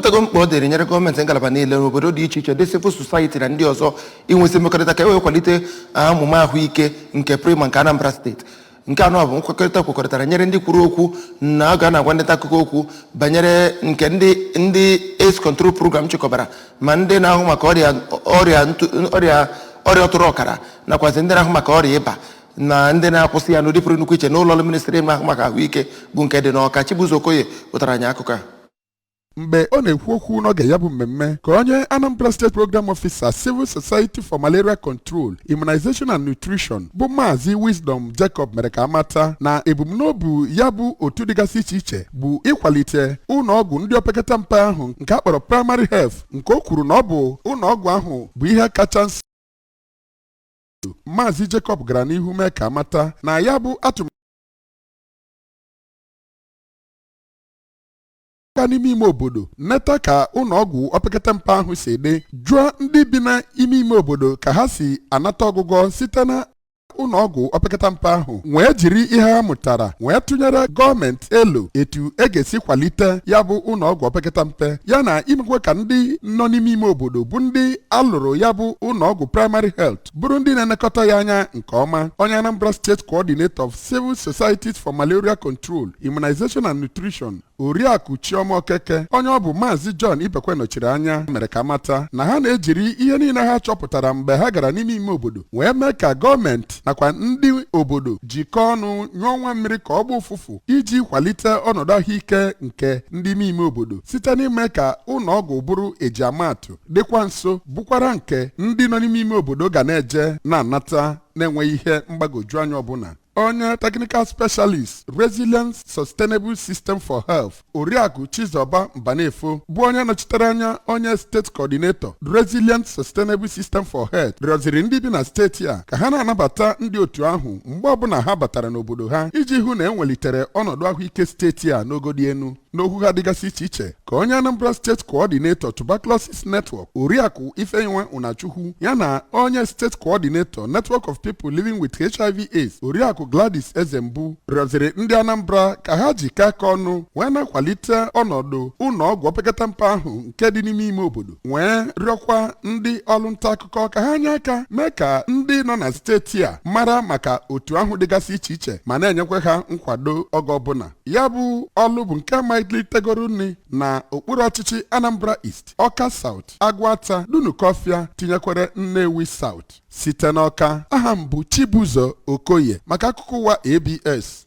Tego mkpọ dịrị nyere gọọmenti ngalaba niile n'obodo dị iche iche dị civil society na ndị ọzọ inwesị mmekọrịta ka e wee kwalite amụma ahụike nke prima nke Anambra steeti. Nke anọ bụ nkwekọrịta kwekọrịtara nyere ndị kwuru okwu na a ga na-agwa ndị akụkọ okwu banyere nke ndị AIDS control program chịkọbara ma ndị na-ahụ maka ọrịa tụrụ ọkara nakwazi ndị na-ahụ maka ọrịa ịba na ndị na-akwụsị ya n'ụdị pụrụ nnukwu iche n'ụlọ ọrụ ministri na-ahụ maka ahụike bụ nke dị n'Awka. Chibuzo Okoye wetara anyị akụkọ a. Mgbe ọ na-ekwu okwu n'oge ya bụ mmemme ka onye Anambra State Program Officer Civil Society for Malaria Control, Immunization and Nutrition bụ Maazị Wisdom Jacob mere ka amata na ebumnobi ya bụ otu dịgasị iche iche bụ ịkwalite ụlọọgwụ ndị opekata mpe ahụ nke a kpọrọ primary health, nke o kwuru na ọ bụ ụlọọgwụ ahụ bụ ihe kacha nso. Maazị Jacob gara n'ihu mee ka amata na ya bụ atụmatụ n'ime ime obodo neta ka ụlọọgwụ opekata mpe ahụ si dị jụọ ndị bi na ime obodo ka ha si anata ọgwụgwọ site na ụlọọgwụ opekata mpe ahụ wee jiri ihe ha mụtara wee tụnyere gọọmenti elu etu ga-esi kwalite ya bụ ụlọọgwụ opekata mpe ya na imekwe ka ndị nọ n'ime ime obodo bụ ndị alụrụ ya bụ ụlọọgwụ primary health bụrụ ndị na-elekọta ya anya nke ọma. Onye Anambra State Coordinator of Civil Societies for Malaria Control, Immunization and Nutrition, Oriakụ Chioma Okeke, onye ọ bụ Maazị John Ibekwe nọchiri anya, mere ka mata na ha na-ejiri ihe niile ha chọpụtara mgbe ha gara n'ime ime obodo wee mee ka gọọmenti nakwa ndị obodo jikọọ ọnụ nyụọ nwa mmiri ka ọ bụ ụfụfụ iji kwalite ọnọdụ ahụike nke ndị ime obodo site n'ime ka ụlọọgwụ bụrụ ejiamaatụ dịkwa nso bụkwara nke ndị nọ n'ime ime obodo ga na-eje na-anata na-enweghị ihe mgbagwoju anya ọbụla. Onye Technical Specialist Resilience Sustainable System for Health, Oriakụ Chizoba Mbanefo, bụ onye nọchitere anya onye State Coordinator Resilient Sustainable System for Health, rịọziri ndị bi na steeti a ka ha na-anabata ndị otu ahụ mgbe ọbụla ha batara n'obodo ha iji hụ na enwelitere ọnọdụ ahụike steeti a n'ogodi enu. N'okwu ha dịgasị iche iche ka onye Anambra State Coordinator Tuberculosis Network, Oriakụ Ifeinwe Unachukwu, ya na onye State Coordinator Network of People Living with HIV/AIDS, Oriakụ Gladys Ezembu, rịọziri ndị Anambra ka ha jikọọ aka ọnụ wee na-akwalite ọnọdụ ụlọọgwụ opekata mpe ahụ nke dị n'ime ime obodo wee rịọkwa ndị ọrụ nta akụkọ ka ha nye aka mee ka ndị nọ na steeti a mara maka otu ahụ dịgasị iche iche ma na-enyekwa ha nkwado oge ọbụla. Ya bụ ọlụ bụ nke malitegoro nri na okpuru ọchịchị Anambra East, Awka South, Agwata, Dunukọfịa tinyekwere Nnewi South. Site n'Awka, aha m bụ Chibuzo Okoye maka akụkọ ụwa ABS.